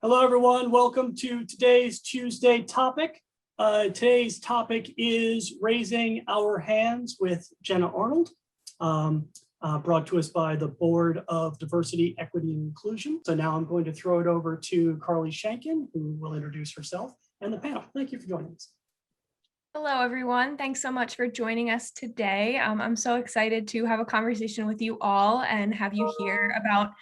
Hello, everyone. Welcome to today's Tuesday topic. Today's topic is Raising Our Hands with Jenna Arnold, brought to us by the Board of Diversity, Equity, and Inclusion. So now I'm going to throw it over to Carly Shankin, who will introduce herself and the panel. Thank you for joining us. Hello, everyone. Thanks so much for joining us today. I'm so excited to have a conversation with you all and have you hear about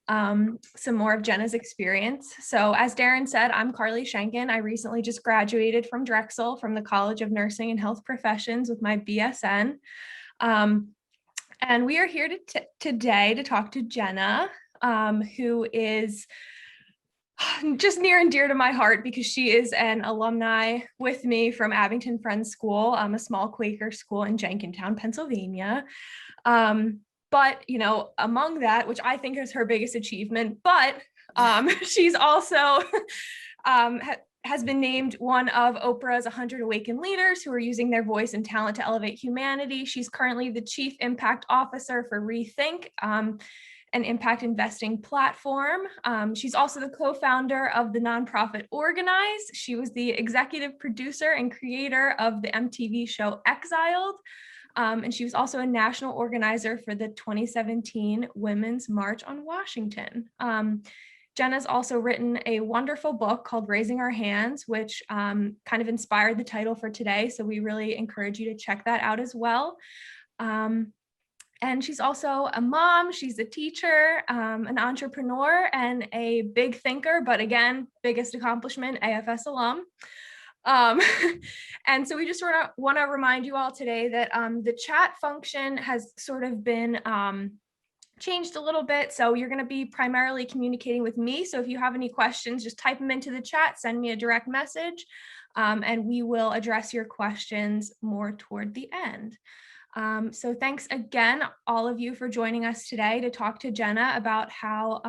some more of Jenna's experience. So as Darren said, I'm Carly Shankin. I recently just graduated from Drexel from the College of Nursing and Health Professions with my BSN. And we are here today to talk to Jenna, who is just near and dear to my heart because she is an alumni with me from Abington Friends School, a small Quaker school in Jenkintown, Pennsylvania. But, you know, among that, which I think is her biggest achievement, but she's also has been named one of Oprah's 100 Awakened Leaders who are using their voice and talent to elevate humanity. She's currently the Chief Impact Officer for Rethink, an impact investing platform. She's also the co-founder of the nonprofit Organize. She was the executive producer and creator of the MTV show Exiled. And she was also a national organizer for the 2017 Women's March on Washington. Jenna's also written a wonderful book called Raising Our Hands, which kind of inspired the title for today. So we really encourage you to check that out as well. And she's also a mom, she's a teacher, an entrepreneur, and a big thinker, but again, biggest accomplishment, AFS alum. And so we just sort of want to remind you all today that the chat function has sort of been changed a little bit. So you're going to be primarily communicating with me. So if you have any questions, just type them into the chat, send me a direct message, and we will address your questions more toward the end. So thanks again, all of you, for joining us today to talk to Jenna about how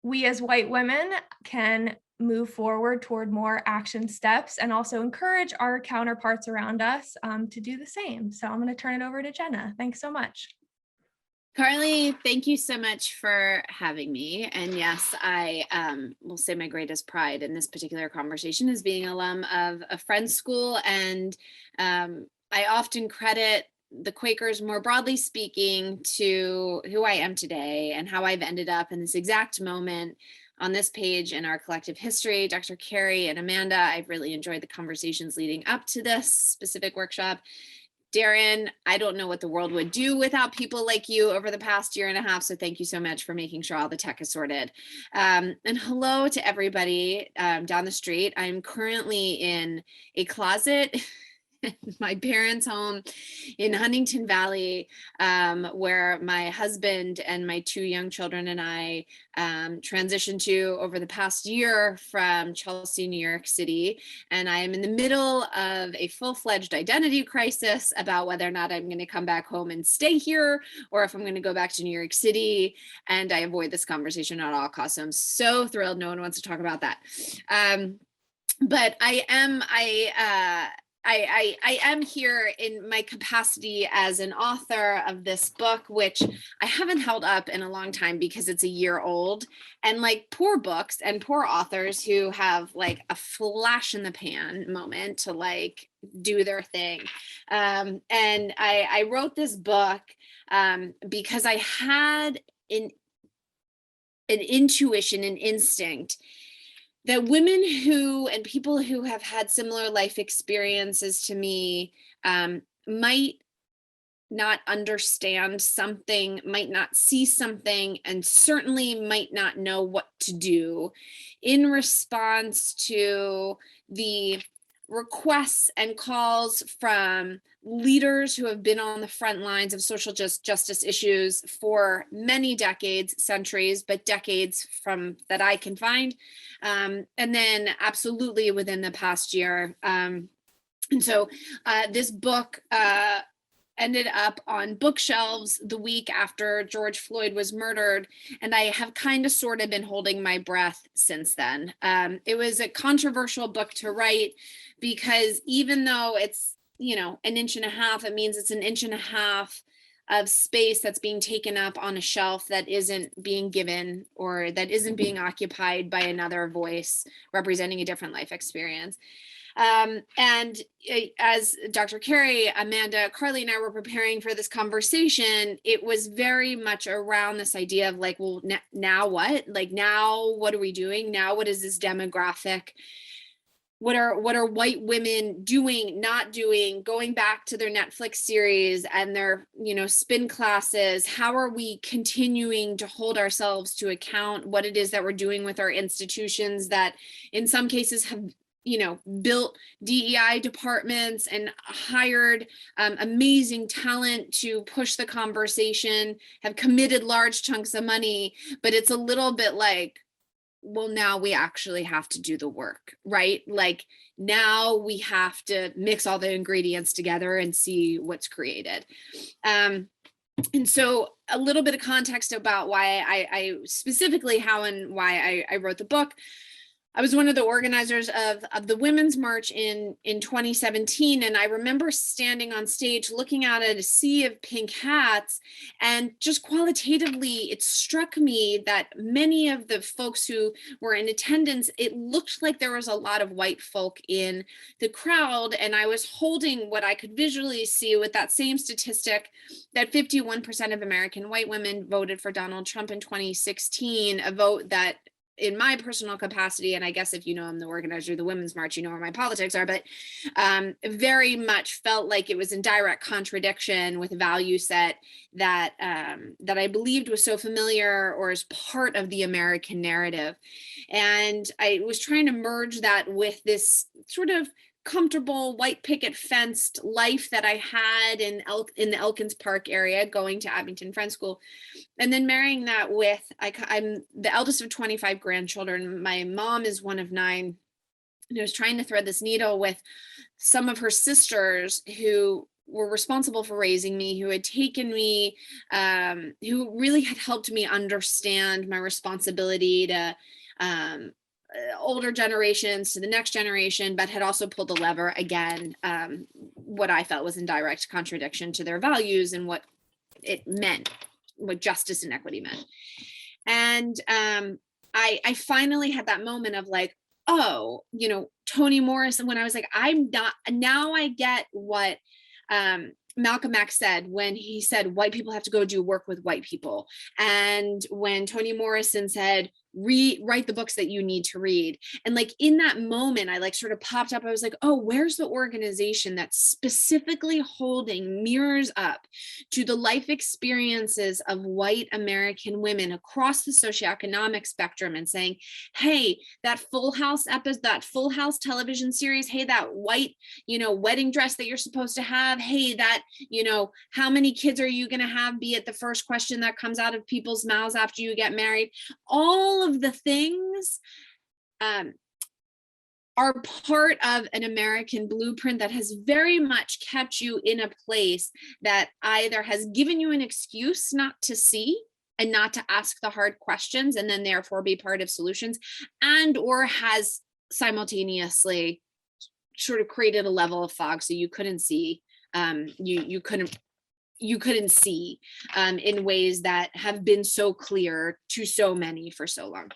we as white women can move forward toward more action steps and also encourage our counterparts around us to do the same. So I'm going to turn it over to Jenna. Thanks so much. Carly, thank you so much for having me. And yes, I will say my greatest pride in this particular conversation is being an alum of a Friends school. And I often credit the Quakers, more broadly speaking, to who I am today and how I've ended up in this exact moment on this page in our collective history. Dr. Carey and Amanda, I've really enjoyed the conversations leading up to this specific workshop. Darren, I don't know what the world would do without people like you over the past year and a half. So thank you so much for making sure all the tech is sorted. And hello to everybody down the street. I'm currently in a closet my parents' home in Huntington Valley, where my husband and my two young children and I transitioned to over the past year from Chelsea, New York City. And I am in the middle of a full-fledged identity crisis about whether or not I'm going to come back home and stay here, or if I'm going to go back to New York City. And I avoid this conversation at all costs. So I'm so thrilled no one wants to talk about that. But I am here in my capacity as an author of this book, which I haven't held up in a long time because it's a year old. And like poor books and poor authors who have like a flash in the pan moment to like do their thing. And I wrote this book because I had an intuition, an instinct that women who and people who have had similar life experiences to me might not understand something, might not see something, and certainly might not know what to do in response to the requests and calls from leaders who have been on the front lines of social justice issues for many decades, centuries, but decades from that I can find. And then absolutely within the past year. And so this book ended up on bookshelves the week after George Floyd was murdered. And I have kind of sort of been holding my breath since then. It was a controversial book to write because even though it's, you know, an inch and a half, it means it's an inch and a half of space that's being taken up on a shelf that isn't being given or that isn't being occupied by another voice representing a different life experience. And as Dr. Carey, Amanda, Carly, and I were preparing for this conversation, it was very much around this idea of like, well, now what? Like, now what are we doing? Now what is this demographic? What are white women doing, not doing, going back to their Netflix series and their, spin classes? How are we continuing to hold ourselves to account what it is that we're doing with our institutions that in some cases have built DEI departments and hired amazing talent to push the conversation, have committed large chunks of money, but it's a little bit like, well, now we actually have to do the work, right? Like now we have to mix all the ingredients together and see what's created. And so a little bit of context about why I specifically how and why I wrote the book. I was one of the organizers of the Women's March in 2017. And I remember standing on stage looking out at a sea of pink hats, and just qualitatively, it struck me that many of the folks who were in attendance, it looked like there was a lot of white folk in the crowd. And I was holding what I could visually see with that same statistic that 51% of American white women voted for Donald Trump in 2016, a vote that in my personal capacity, and I guess if I'm the organizer of the Women's March, you know where my politics are, but very much felt like it was in direct contradiction with a value set that that I believed was so familiar or as part of the American narrative. And I was trying to merge that with this sort of comfortable white picket fenced life that I had in the Elkins Park area, going to Abington Friends School, and then marrying that with I'm the eldest of 25 grandchildren. My mom is one of 9, and I was trying to thread this needle with some of her sisters who were responsible for raising me, who had taken me, who really had helped me understand my responsibility to older generations, to the next generation, but had also pulled the lever again, what I felt was in direct contradiction to their values and what it meant, what justice and equity meant. And I finally had that moment of like, oh, Toni Morrison, when I was like, now I get what Malcolm X said when he said white people have to go do work with white people. And when Toni Morrison said, write the books that you need to read. And like in that moment, I like sort of popped up. I was like, oh, where's the organization that's specifically holding mirrors up to the life experiences of white American women across the socioeconomic spectrum and saying, hey, that Full House episode, that Full House television series, hey, that white, wedding dress that you're supposed to have, hey, that, how many kids are you going to have, be it the first question that comes out of people's mouths after you get married. All of the things are part of an American blueprint that has very much kept you in a place that either has given you an excuse not to see and not to ask the hard questions and then therefore be part of solutions, and or has simultaneously sort of created a level of fog so you couldn't see, you couldn't see in ways that have been so clear to so many for so long.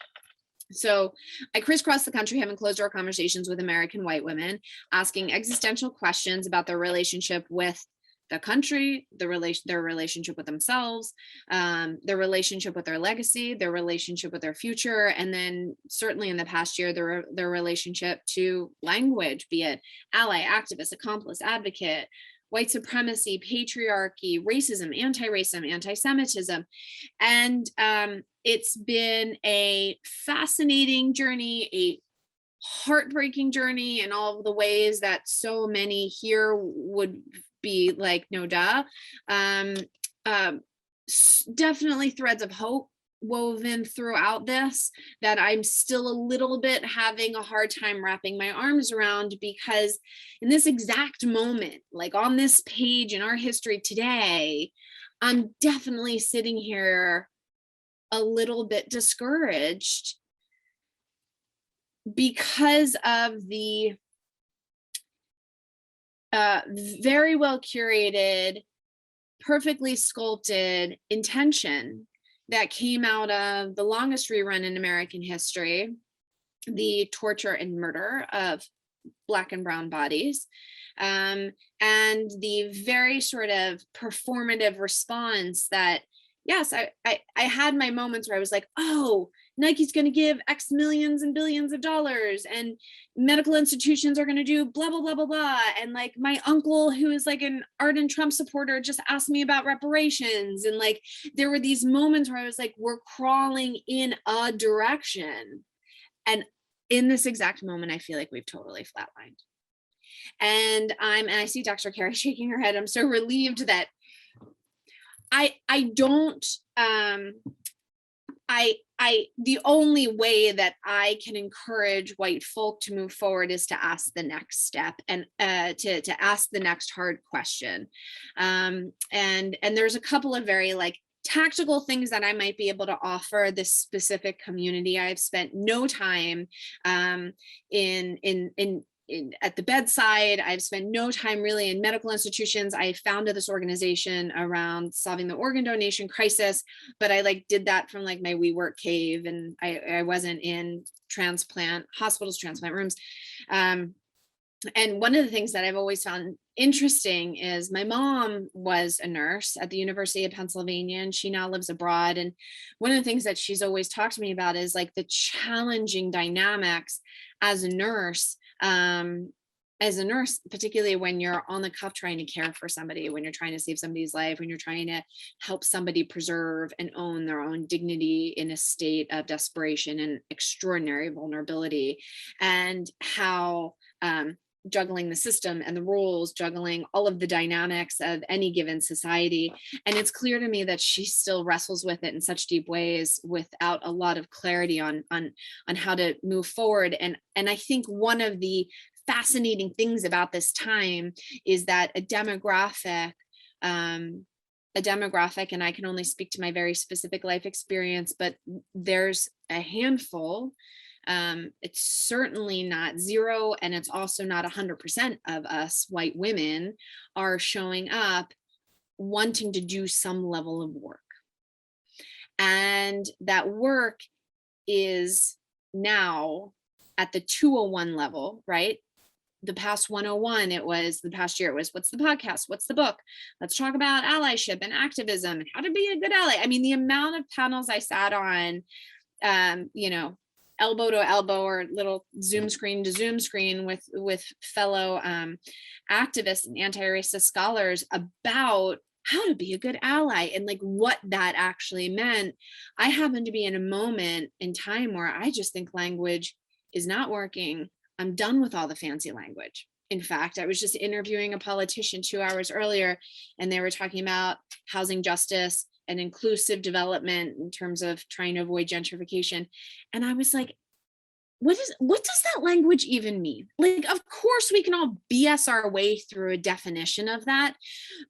So I crisscrossed the country having closed door conversations with American white women, asking existential questions about their relationship with the country, their relationship with themselves, their relationship with their legacy, their relationship with their future, and then certainly in the past year, their relationship to language, be it ally, activist, accomplice, advocate, white supremacy, patriarchy, racism, anti-racism, anti-Semitism. And it's been a fascinating journey, a heartbreaking journey in all of the ways that so many here would be like, no duh. Definitely threads of hope woven throughout this that I'm still a little bit having a hard time wrapping my arms around, because in this exact moment, like on this page in our history today, I'm definitely sitting here a little bit discouraged because of the very well curated perfectly sculpted intention that came out of the longest rerun in American history, the torture and murder of Black and brown bodies, and the very sort of performative response that, yes, I had my moments where I was like, oh, Nike's going to give X millions and billions of dollars, and medical institutions are going to do blah, blah, blah, blah, blah. And like my uncle, who is like an ardent Trump supporter, just asked me about reparations. And like, there were these moments where I was like, we're crawling in a direction. And in this exact moment, I feel like we've totally flatlined. And I see Dr. Carey shaking her head. I'm so relieved that the only way that I can encourage white folk to move forward is to ask the next step, and to ask the next hard question. And there's a couple of very like tactical things that I might be able to offer this specific community. I've spent no time at the bedside. I've spent no time really in medical institutions. I founded this organization around solving the organ donation crisis, but I like did that from like my WeWork cave, and I wasn't in hospitals, transplant rooms. And one of the things that I've always found interesting is my mom was a nurse at the University of Pennsylvania, and she now lives abroad. And one of the things that she's always talked to me about is like the challenging dynamics as a nurse, particularly when you're on the cuff trying to care for somebody, when you're trying to save somebody's life, when you're trying to help somebody preserve and own their own dignity in a state of desperation and extraordinary vulnerability, and how juggling the system and the rules, juggling all of the dynamics of any given society. And it's clear to me that she still wrestles with it in such deep ways without a lot of clarity on how to move forward. And I think one of the fascinating things about this time is that a demographic, and I can only speak to my very specific life experience, but there's a handful. It's certainly not zero, and it's also not 100% of us white women are showing up wanting to do some level of work. And that work is now at the 201 level, right? The past 101, the past year, it was, what's the podcast? What's the book? Let's talk about allyship and activism and how to be a good ally. I mean, the amount of panels I sat on, elbow to elbow or little Zoom screen to Zoom screen with fellow activists and anti-racist scholars about how to be a good ally and like what that actually meant. I happen to be in a moment in time where I just think language is not working. I'm done with all the fancy language. In fact, I was just interviewing a politician 2 hours earlier, and they were talking about housing justice and inclusive development in terms of trying to avoid gentrification. And I was like, what does that language even mean? Like, of course we can all BS our way through a definition of that,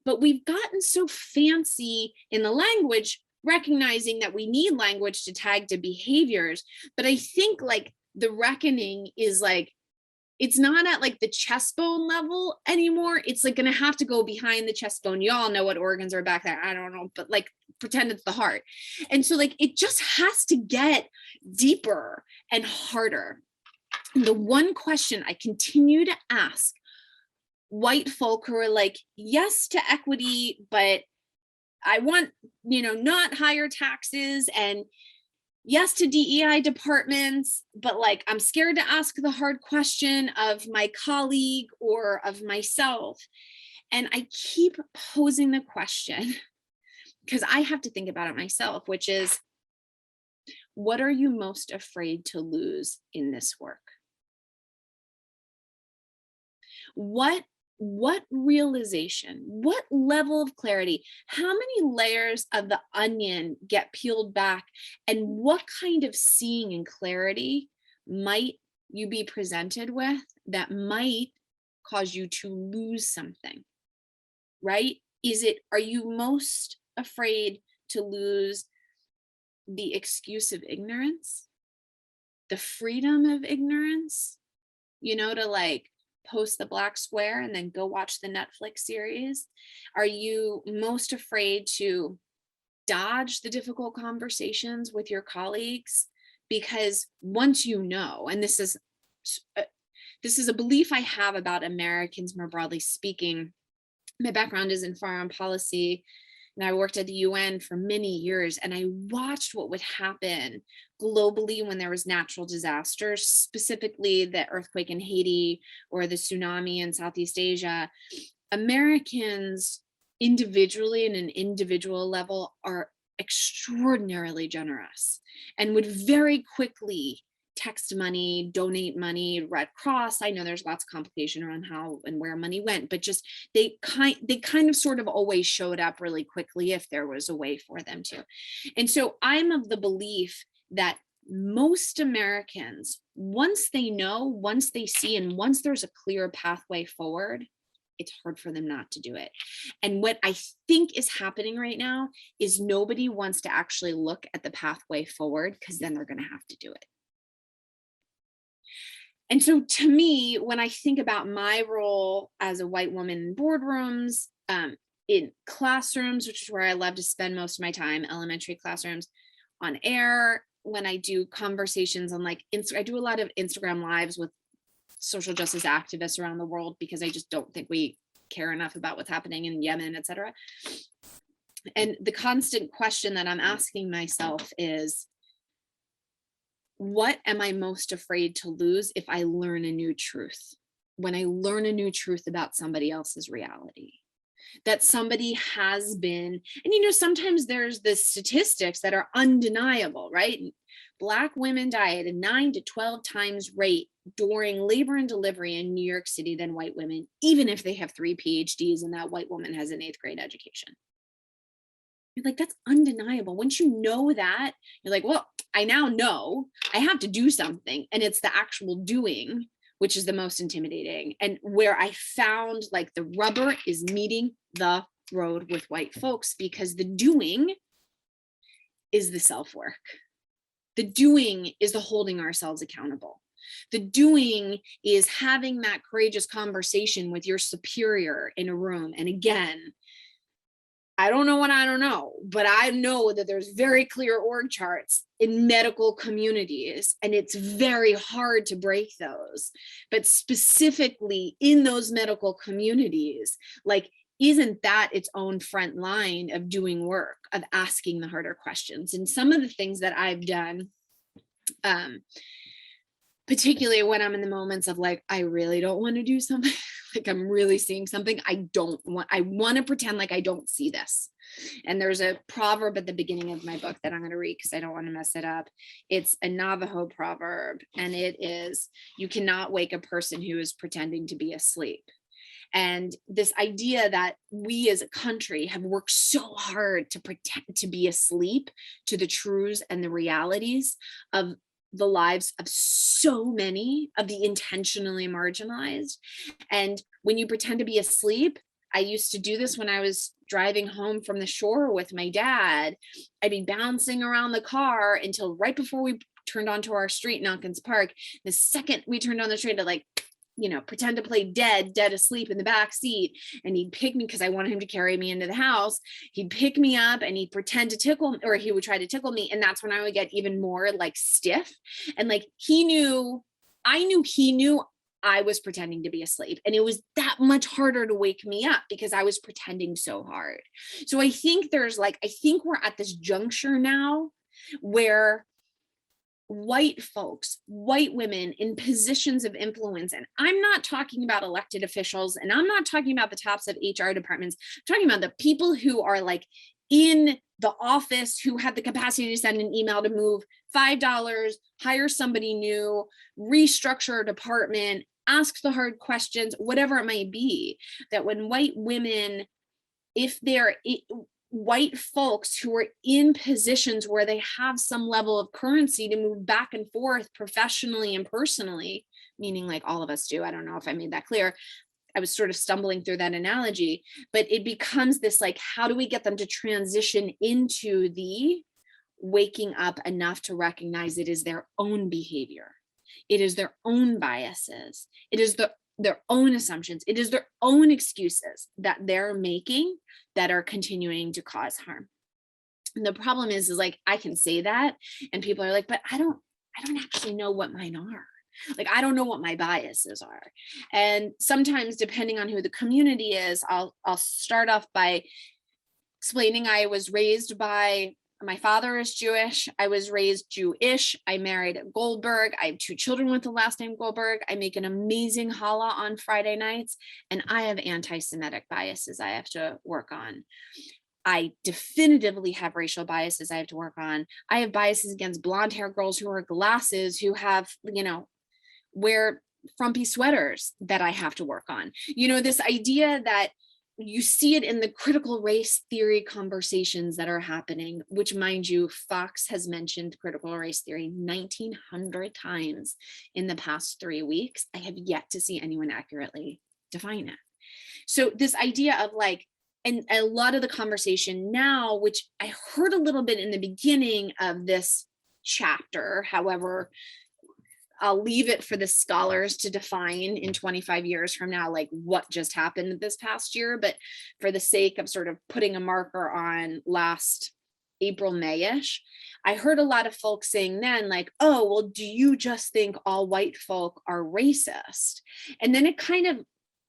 but we've gotten so fancy in the language, recognizing that we need language to tag to behaviors. But I think like the reckoning is like, it's not at like the chest bone level anymore. It's like going to have to go behind the chest bone. Y'all know what organs are back there. I don't know, but like pretend it's the heart. And so like, it just has to get deeper and harder. And the one question I continue to ask white folk who are like, yes to equity, but I want, not higher taxes, and yes to DEI departments, but like, I'm scared to ask the hard question of my colleague or of myself. And I keep posing the question because I have to think about it myself, which is, what are you most afraid to lose in this work? What realization, what level of clarity, how many layers of the onion get peeled back, and what kind of seeing and clarity might you be presented with that might cause you to lose something, right? Are you most afraid to lose the excuse of ignorance, the freedom of ignorance, to like post the black square and then go watch the Netflix series? Are you most afraid to dodge the difficult conversations with your colleagues? Because once you know, and this is a belief I have about Americans more broadly speaking. My background is in foreign policy, and I worked at the UN for many years, and I watched what would happen globally when there was natural disasters, specifically the earthquake in Haiti or the tsunami in Southeast Asia. Americans individually, in an individual level, are extraordinarily generous and would very quickly text money, donate money, Red Cross. I know there's lots of complication around how and where money went, but just they kind of sort of always showed up really quickly if there was a way for them to. And so I'm of the belief that most Americans, once they know, once they see, and once there's a clear pathway forward, it's hard for them not to do it. And what I think is happening right now is nobody wants to actually look at the pathway forward, because then they're going to have to do it. And so to me, when I think about my role as a white woman in boardrooms, in classrooms, which is where I love to spend most of my time, elementary classrooms, on air, when I do conversations on like, I do a lot of Instagram lives with social justice activists around the world, because I just don't think we care enough about what's happening in Yemen, et cetera. And the constant question that I'm asking myself is, what am I most afraid to lose if I learn a new truth? When I learn a new truth about somebody else's reality, that somebody has been, and sometimes there's the statistics that are undeniable, right? Black women die at a 9 to 12 times rate during labor and delivery in New York City than white women, even if they have 3 PhDs and that white woman has an 8th grade education. You're like, that's undeniable. Once you know that, you're like, well, I now know I have to do something. And it's the actual doing, which is the most intimidating. And where I found like the rubber is meeting the road with white folks, because the doing is the self-work. The doing is the holding ourselves accountable. The doing is having that courageous conversation with your superior in a room. And again, I don't know what I don't know, but I know that there's very clear org charts in medical communities, and it's very hard to break those. But specifically in those medical communities, like, isn't that its own front line of doing work, of asking the harder questions? And some of the things that I've done, particularly when I'm in the moments of like, I really don't want to do something, like I'm really seeing something I want to pretend like I don't see this. And there's a proverb at the beginning of my book that I'm going to read because I don't want to mess it up. It's a Navajo proverb, and it is, you cannot wake a person who is pretending to be asleep. And this idea that we as a country have worked so hard to pretend to be asleep to the truths and the realities of the lives of so many of the intentionally marginalized. And when you pretend to be asleep, I used to do this when I was driving home from the shore with my dad. I'd be bouncing around the car until right before we turned onto our street in Elkins Park. The second we turned on the street, I'd like, pretend to play dead asleep in the back seat. And he'd pick me because I wanted him to carry me into the house. He'd pick me up and he'd pretend to tickle, or he would try to tickle me. And that's when I would get even more like stiff. And like, I knew he knew I was pretending to be asleep. And it was that much harder to wake me up because I was pretending so hard. So I think we're at this juncture now where white folks, white women in positions of influence, and I'm not talking about elected officials, and I'm not talking about the tops of HR departments, I'm talking about the people who are like in the office, who have the capacity to send an email to move $5, hire somebody new, restructure a department, ask the hard questions, whatever it might be, that when white women, if they're white folks who are in positions where they have some level of currency to move back and forth professionally and personally, meaning like all of us do. I don't know if I made that clear. I was sort of stumbling through that analogy, but it becomes this like, how do we get them to transition into the waking up enough to recognize it is their own behavior? It is their own biases. It is their their own assumptions. It is their own excuses that they're making that are continuing to cause harm. And the problem is like, I can say that and people are like, but I don't actually know what mine are. Like, I don't know what my biases are. And sometimes, depending on who the community is, I'll start off by explaining I was raised by, my father is Jewish. I was raised Jewish. I married a Goldberg. I have 2 children with the last name Goldberg. I make an amazing challah on Friday nights, and I have anti-Semitic biases I have to work on. I definitively have racial biases I have to work on. I have biases against blonde hair girls who wear glasses, who have, wear frumpy sweaters that I have to work on. This idea that you see it in the critical race theory conversations that are happening, which, mind you, Fox has mentioned critical race theory 1,900 times in the past 3 weeks. I have yet to see anyone accurately define it. So this idea of like, and a lot of the conversation now, which I heard a little bit in the beginning of this chapter, however, I'll leave it for the scholars to define in 25 years from now, like what just happened this past year. But for the sake of sort of putting a marker on last April, May-ish, I heard a lot of folks saying then like, oh, well, do you just think all white folk are racist? And then it kind of,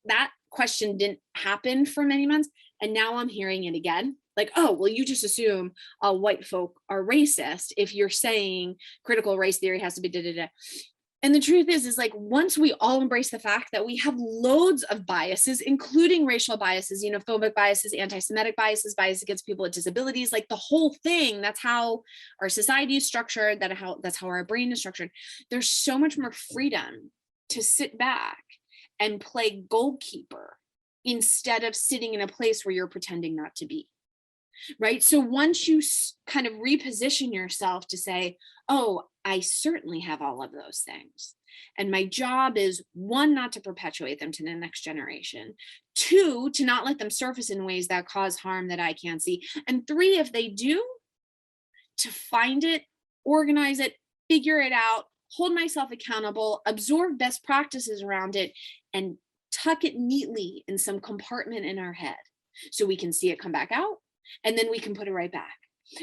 that question didn't happen for many months. And now I'm hearing it again. Like, oh, well, you just assume all white folk are racist if you're saying critical race theory has to be da-da-da. And the truth is like, once we all embrace the fact that we have loads of biases, including racial biases, xenophobic biases, anti-Semitic biases, bias against people with disabilities, like the whole thing, that's how our society is structured, that's how our brain is structured. There's so much more freedom to sit back and play goalkeeper instead of sitting in a place where you're pretending not to be. Right. So once you kind of reposition yourself to say, oh, I certainly have all of those things. And my job is 1, not to perpetuate them to the next generation. 2, to not let them surface in ways that cause harm that I can't see. And 3, if they do, to find it, organize it, figure it out, hold myself accountable, absorb best practices around it, and tuck it neatly in some compartment in our head so we can see it come back out. And then we can put it right back.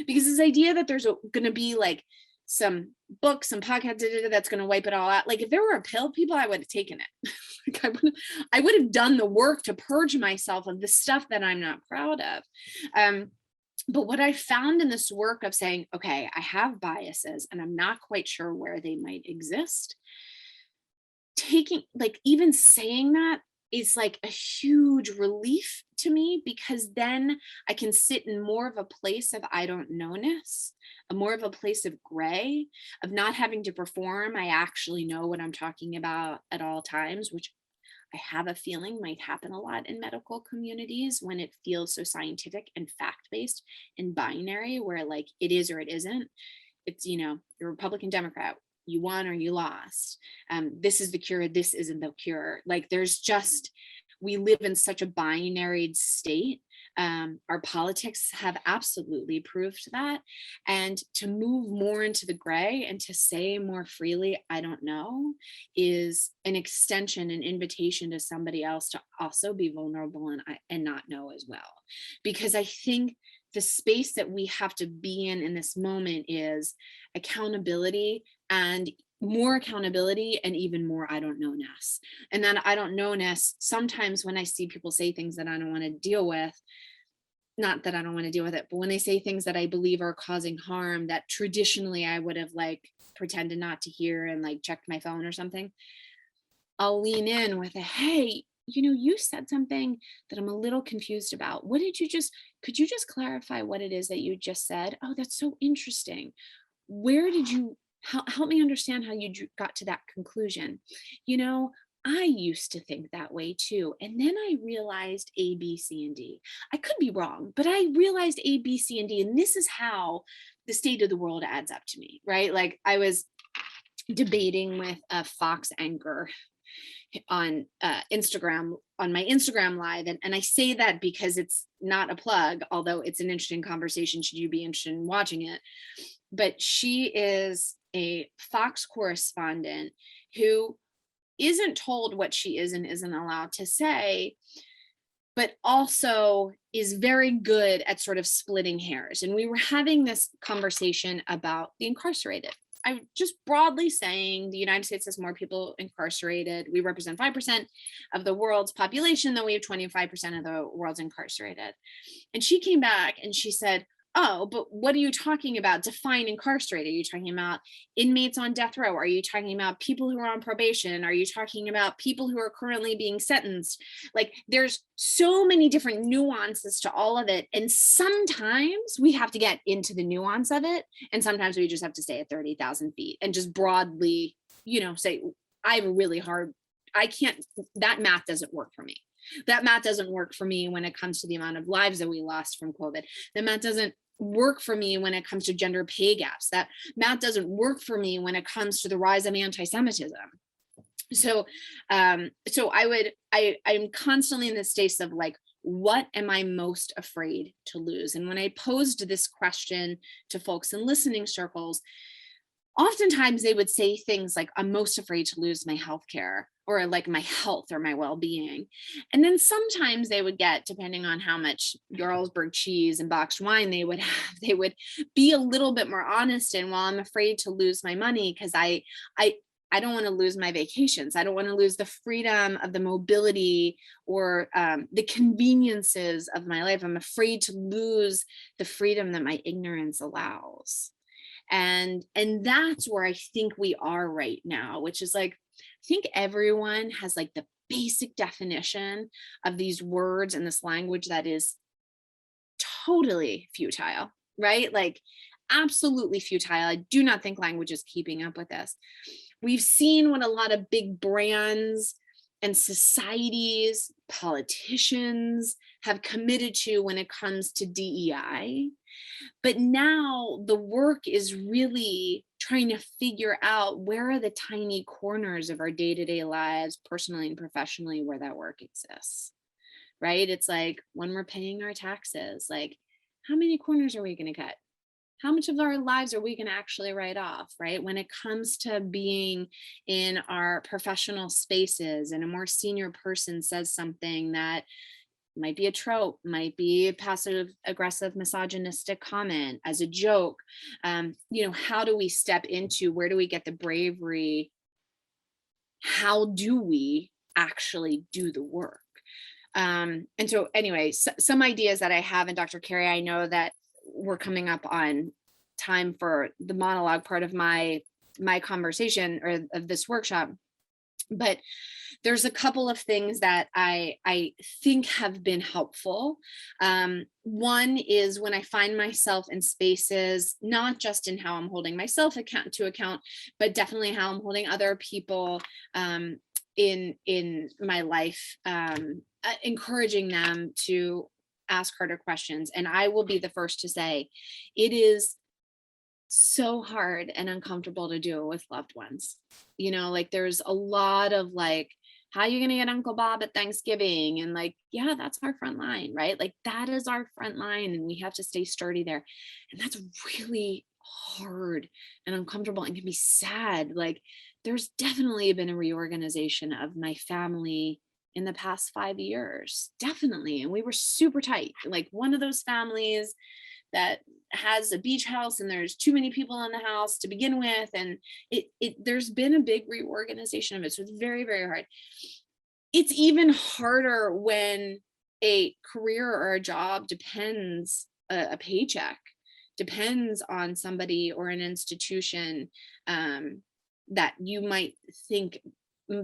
Because this idea that there's going to be like some book, some podcast that's going to wipe it all out. Like if there were a pill, people, I would have taken it. Like I would have done the work to purge myself of the stuff that I'm not proud of. But what I found in this work of saying, okay, I have biases and I'm not quite sure where they might exist. Even saying that is like a huge relief to me, because then I can sit in more of a place of I don't know-ness, more of a place of gray, of not having to perform. I actually know what I'm talking about at all times, which I have a feeling might happen a lot in medical communities when it feels so scientific and fact-based and binary, where like it is or it isn't. It's, you're Republican, Democrat, you won or you lost. This is the cure, this isn't the cure. Like there's just, we live in such a binary state. Our politics have absolutely proved that. And to move more into the gray and to say more freely, I don't know, is an extension, an invitation to somebody else to also be vulnerable and not know as well. Because I think the space that we have to be in this moment is accountability, and more accountability and even more I don't know-ness. And that I don't know-ness, sometimes when I see people say things that I don't want to deal with, not that I don't want to deal with it, but when they say things that I believe are causing harm that traditionally I would have like pretended not to hear and like checked my phone or something, I'll lean in with a, hey, you said something that I'm a little confused about. Could you just clarify what it is that you just said? Oh, that's so interesting. Where did you, help me understand how you got to that conclusion. I used to think that way too. And then I realized A, B, C, and D. I could be wrong, but I realized A, B, C, and D. And this is how the state of the world adds up to me, right? Like I was debating with a Fox anchor on Instagram, on my Instagram live. And I say that because it's not a plug, although it's an interesting conversation should you be interested in watching it. But she is a Fox correspondent who isn't told what she is and isn't allowed to say, but also is very good at sort of splitting hairs. And we were having this conversation about the incarcerated. I'm just broadly saying the United States has more people incarcerated. We represent 5% of the world's population, though we have 25% of the world's incarcerated. And she came back and she said, oh, but what are you talking about? Define incarcerated. Are you talking about inmates on death row? Are you talking about people who are on probation? Are you talking about people who are currently being sentenced? Like, there's so many different nuances to all of it. And sometimes we have to get into the nuance of it. And sometimes we just have to stay at 30,000 feet and just broadly, say, I have a really hard, that math doesn't work for me. That math doesn't work for me when it comes to the amount of lives that we lost from COVID. That math doesn't work for me when it comes to gender pay gaps. That math doesn't work for me when it comes to the rise of anti-Semitism. So I'm constantly in this space of like, what am I most afraid to lose? And when I posed this question to folks in listening circles, oftentimes they would say things like, I'm most afraid to lose my healthcare, or like my health or my well-being. And then sometimes they would get, depending on how much Jarlsberg cheese and boxed wine they would have, they would be a little bit more honest. And while I'm afraid to lose my money, because I don't want to lose my vacations. I don't want to lose the freedom of the mobility or the conveniences of my life. I'm afraid to lose the freedom that my ignorance allows. And that's where I think we are right now, which is like, I think everyone has like the basic definition of these words and this language that is totally futile, right? Like absolutely futile. I do not think language is keeping up with this. We've seen what a lot of big brands and societies, politicians have committed to when it comes to DEI. But now the work is really trying to figure out where are the tiny corners of our day-to-day lives, personally and professionally, where that work exists, right? It's like when we're paying our taxes, like how many corners are we going to cut? How much of our lives are we going to actually write off, right? When it comes to being in our professional spaces and a more senior person says something that might be a trope, might be a passive aggressive misogynistic comment as a joke, how do we step into, where do we get the bravery? How do we actually do the work? And so anyway, some ideas that I have, and Dr. Carey, I know that we're coming up on time for the monologue part of my conversation or of this workshop, but there's a couple of things that I think have been helpful. One is when I find myself in spaces, not just in how I'm holding myself to account, but definitely how I'm holding other people in my life, encouraging them to ask harder questions. And I will be the first to say, it is so hard and uncomfortable to do with loved ones. Like there's a lot of like, how are you going to get Uncle Bob at Thanksgiving? And like, yeah, that's our front line, right? Like that is our front line and we have to stay sturdy there. And that's really hard and uncomfortable and can be sad. Like there's definitely been a reorganization of my family in the past 5 years, definitely. And we were super tight, like one of those families that has a beach house and there's too many people in the house to begin with. And there's been a big reorganization of it. So it's very, very hard. It's even harder when a career or a job depends, a paycheck depends on somebody or an institution that you might think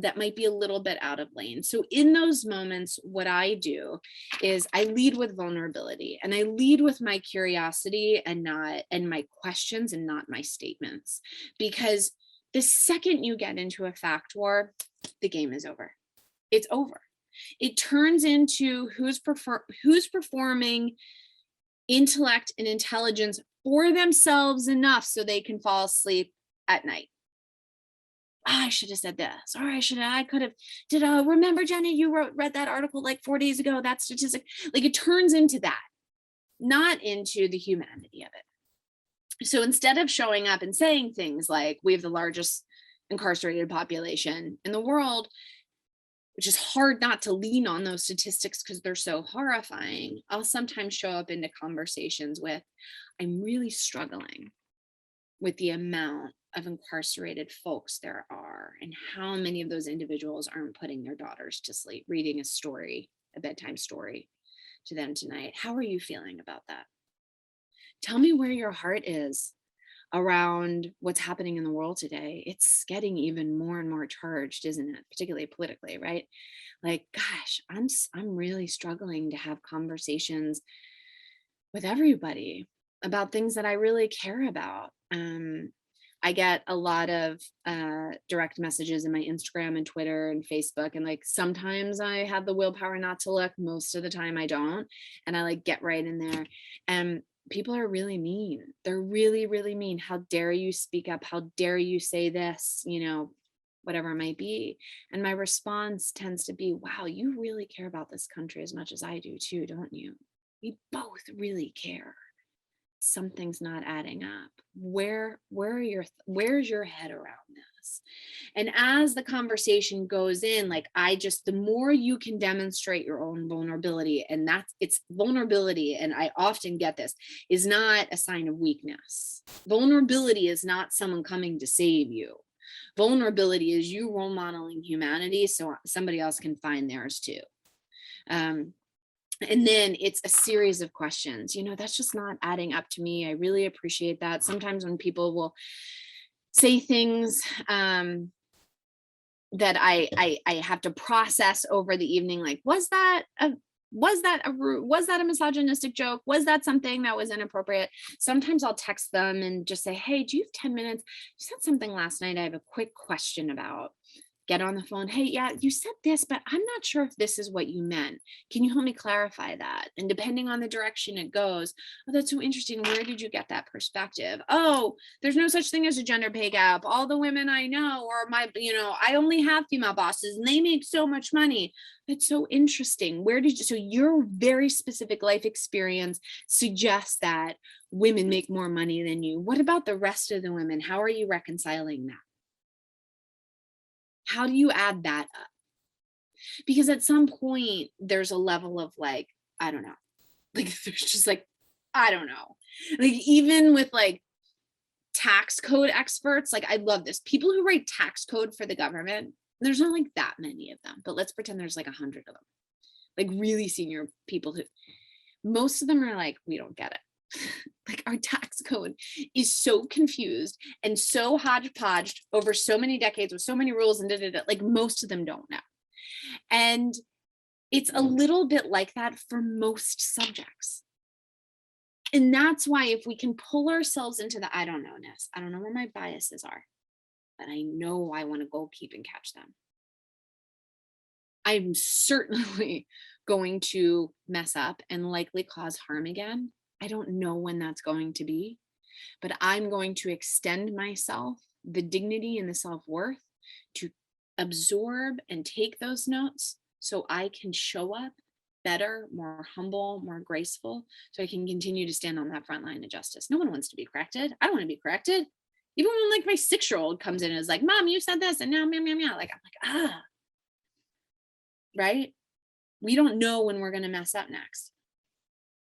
that might be a little bit out of lane. So in those moments, what I do is I lead with vulnerability and I lead with my curiosity and my questions and not my statements. Because the second you get into a fact war, the game is over. It's over. It turns into who's performing intellect and intelligence for themselves enough so they can fall asleep at night. I should have said this, or I could have, remember Jenna, you read that article like 4 days ago, that statistic, like it turns into that, not into the humanity of it. So instead of showing up and saying things like, we have the largest incarcerated population in the world, which is hard not to lean on those statistics because they're so horrifying, I'll sometimes show up into conversations with, I'm really struggling with the amount of incarcerated folks there are and how many of those individuals aren't putting their daughters to sleep, reading a story, a bedtime story to them tonight. How are you feeling about that? Tell me where your heart is around what's happening in the world today. It's getting even more and more charged, isn't it? Particularly politically, right? Like, gosh, I'm really struggling to have conversations with everybody about things that I really care about. I get a lot of direct messages in my Instagram and Twitter and Facebook, and like sometimes I have the willpower not to look. Most of the time I don't, and I like get right in there. And people are really mean. They're really, really mean. How dare you speak up? How dare you say this? You know, whatever it might be. And my response tends to be, wow, you really care about this country as much as I do too, don't you? We both really care. Something's not adding up. Where's your head around this? And as the conversation goes in, like the more you can demonstrate your own vulnerability, and it's vulnerability, and I often get this, is not a sign of weakness. Vulnerability is not someone coming to save you. Vulnerability is you role modeling humanity so somebody else can find theirs too. And then it's a series of questions. You know, that's just not adding up to me. I really appreciate that. Sometimes when people will say things that I have to process over the evening, like, was that a misogynistic joke? Was that something that was inappropriate? Sometimes I'll text them and just say, hey, do you have 10 minutes? You said something last night I have a quick question about. Get on the phone. Hey, yeah, you said this, but I'm not sure if this is what you meant. Can you help me clarify that? And depending on the direction it goes, oh, that's so interesting. Where did you get that perspective? Oh, there's no such thing as a gender pay gap. All the women I know are I only have female bosses and they make so much money. That's so interesting. So your very specific life experience suggests that women make more money than you. What about the rest of the women? How are you reconciling that? How do you add that up? Because at some point there's a level of like, I don't know, like there's just like, I don't know, like even with like tax code experts, like I love this. People who write tax code for the government, there's not like that many of them, but let's pretend there's like 100 of them, like really senior people who, most of them are like, we don't get it. Like our tax code is so confused and so hodgepodged over so many decades with so many rules and like most of them don't know. And it's a little bit like that for most subjects. And that's why if we can pull ourselves into the I don't know-ness, I don't know where my biases are, but I know I want to go keep and catch them. I'm certainly going to mess up and likely cause harm again. I don't know when that's going to be, but I'm going to extend myself the dignity and the self-worth to absorb and take those notes so I can show up better, more humble, more graceful, so I can continue to stand on that front line of justice. No one wants to be corrected. I don't want to be corrected. Even when like my 6-year-old comes in and is like, Mom, you said this, and now meow, meow, meow. Like, I'm like, right? We don't know when we're going to mess up next.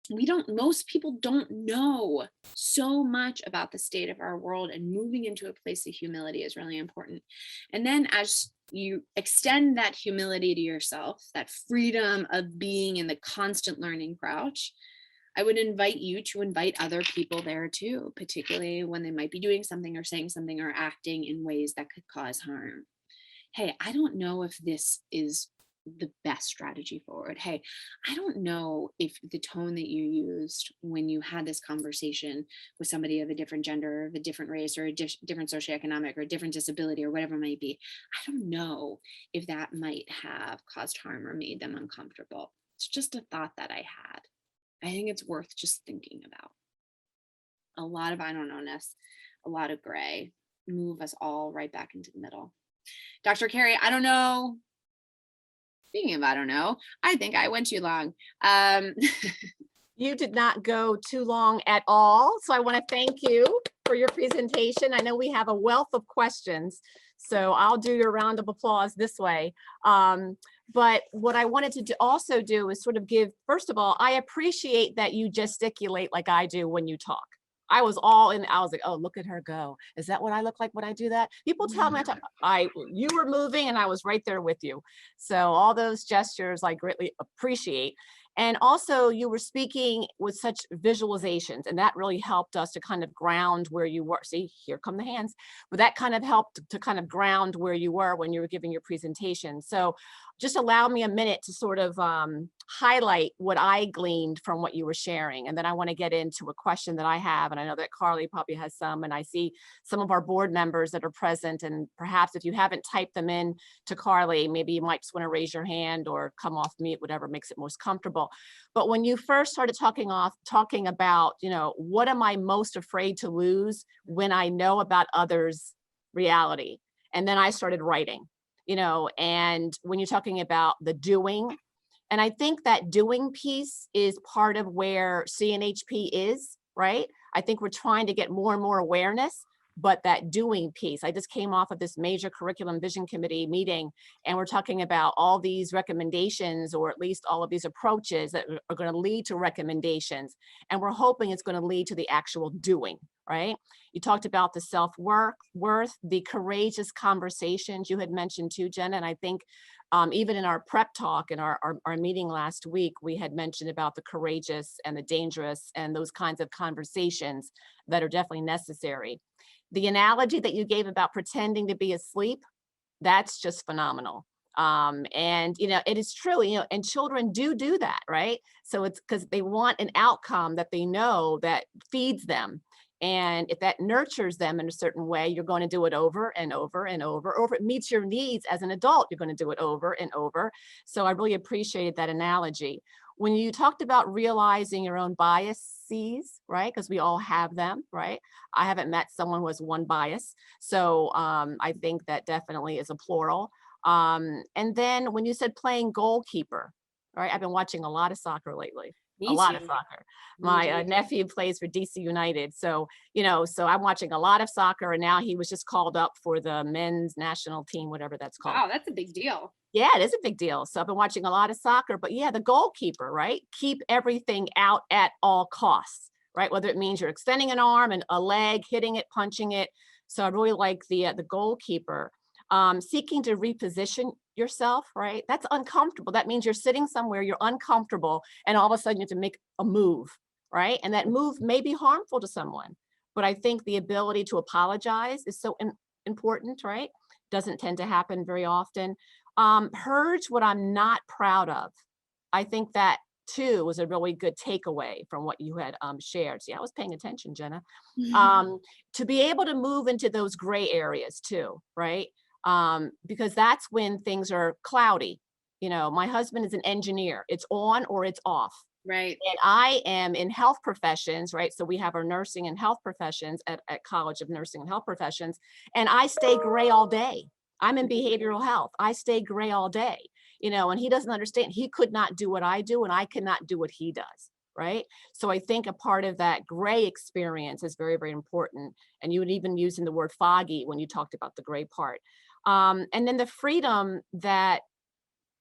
Most people don't know so much about the state of our world, and moving into a place of humility is really important. And then as you extend that humility to yourself, that freedom of being in the constant learning crouch, I would invite you to invite other people there too, particularly when they might be doing something or saying something or acting in ways that could cause harm. Hey, I don't know if this is the best strategy forward. Hey, I don't know if the tone that you used when you had this conversation with somebody of a different gender, of a different race, or a different socioeconomic or a different disability or whatever it might be, I don't know if that might have caused harm or made them uncomfortable. It's just a thought that I had. I think it's worth just thinking about. A lot of I don't know-ness, a lot of gray, move us all right back into the middle. Dr. Carey, I don't know. Speaking of, I don't know, I think I went too long. You did not go too long at all. So I want to thank you for your presentation. I know we have a wealth of questions, so I'll do your round of applause this way. But what I wanted to also do is sort of give, first of all, I appreciate that you gesticulate like I do when you talk. I was all in, I was like, oh, look at her go. Is that what I look like when I do that? People tell me, you were moving and I was right there with you. So all those gestures I greatly appreciate. And also you were speaking with such visualizations, and that really helped us to kind of ground where you were. See, here come the hands, but that kind of helped to kind of ground where you were when you were giving your presentation. So just allow me a minute to sort of highlight what I gleaned from what you were sharing. And then I want to get into a question that I have. And I know that Carly probably has some, and I see some of our board members that are present. And perhaps if you haven't typed them in to Carly, maybe you might just want to raise your hand or come off mute, whatever makes it most comfortable. But when you first started talking about, you know, what am I most afraid to lose when I know about others' reality? And then I started writing, you know, and when you're talking about the doing, and I think that doing piece is part of where CNHP is, right? I think we're trying to get more and more awareness, but that doing piece, I just came off of this major curriculum vision committee meeting, and we're talking about all these recommendations, or at least all of these approaches that are going to lead to recommendations. And we're hoping it's going to lead to the actual doing, right? You talked about the self-worth, the courageous conversations you had mentioned too, Jenna. And I think even in our prep talk in our meeting last week, we had mentioned about the courageous and the dangerous and those kinds of conversations that are definitely necessary. The analogy that you gave about pretending to be asleep, that's just phenomenal. And, you know, it is true, you know, and children do that, right? So it's because they want an outcome that they know that feeds them. And if that nurtures them in a certain way, you're going to do it over and over and over, or if it meets your needs as an adult, you're going to do it over and over. So I really appreciated that analogy. When you talked about realizing your own biases, right? Because we all have them, right? I haven't met someone who has one bias. So I think that definitely is a plural. And then when you said playing goalkeeper, right? I've been watching a lot of soccer lately. Me A lot too. of soccer. My nephew plays for DC United. So, you know, so I'm watching a lot of soccer, and now he was just called up for the men's national team, whatever that's called. Wow, that's a big deal. Yeah, it is a big deal. So I've been watching a lot of soccer, but yeah, the goalkeeper, right? Keep everything out at all costs, right? Whether it means you're extending an arm and a leg, hitting it, punching it. So I really like the goalkeeper. Seeking to reposition yourself, right? That's uncomfortable. That means you're sitting somewhere, you're uncomfortable, and all of a sudden you have to make a move, right? And that move may be harmful to someone, but I think the ability to apologize is so important, right? Doesn't tend to happen very often. Purge what I'm not proud of. I think that too was a really good takeaway from what you had shared. See, I was paying attention, Jenna. To be able to move into those gray areas too, right? Because that's when things are cloudy. You know, my husband is an engineer. It's on or it's off. Right. And I am in health professions, right? So we have our nursing and health professions at College of Nursing and Health Professions, and I stay gray all day. I'm in behavioral health. I stay gray all day, you know, and he doesn't understand. He could not do what I do, and I cannot do what he does, right? So I think a part of that gray experience is very, very important. And you would even using the word foggy when you talked about the gray part. And then the freedom that